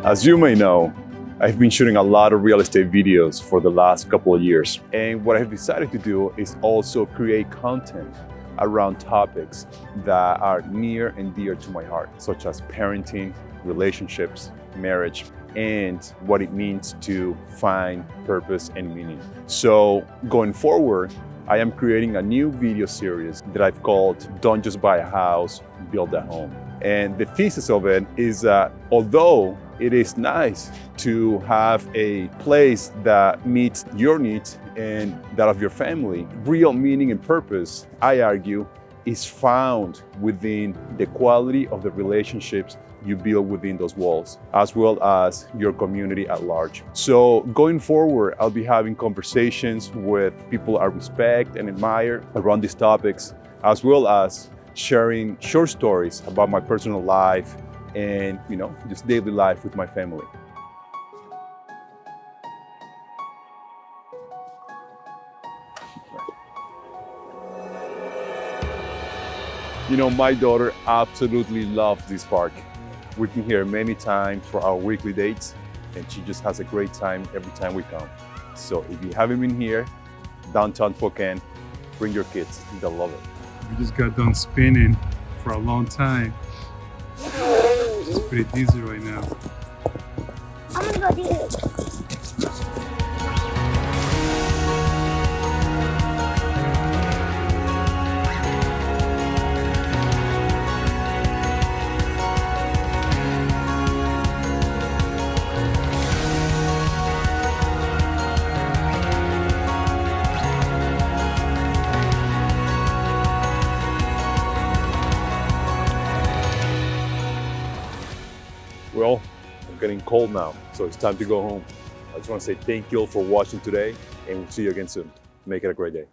As you may know, I've been shooting a lot of real estate videos for the last couple of years. And what I've decided to do is also create content around topics that are near and dear to my heart, such as parenting, relationships, marriage, and what it means to find purpose and meaning. So going forward, I am creating a new video series that I've called Don't Just Buy a House, Build a Home. And the thesis of it is that although it is nice to have a place that meets your needs and that of your family, real meaning and purpose, I argue, is found within the quality of the relationships you build within those walls, as well as your community at large. So going forward, I'll be having conversations with people I respect and admire around these topics, as well as sharing short stories about my personal life and, just daily life with my family. My daughter absolutely loves this park. We've been here many times for our weekly dates, and she just has a great time every time we come. So if you haven't been here, downtown Spokane, bring your kids, they'll love it. We just got done spinning for a long time. It's pretty dizzy right now. I'm gonna go do it. Well, I'm getting cold now, so it's time to go home. I just want to say thank you all for watching today, and we'll see you again soon. Make it a great day.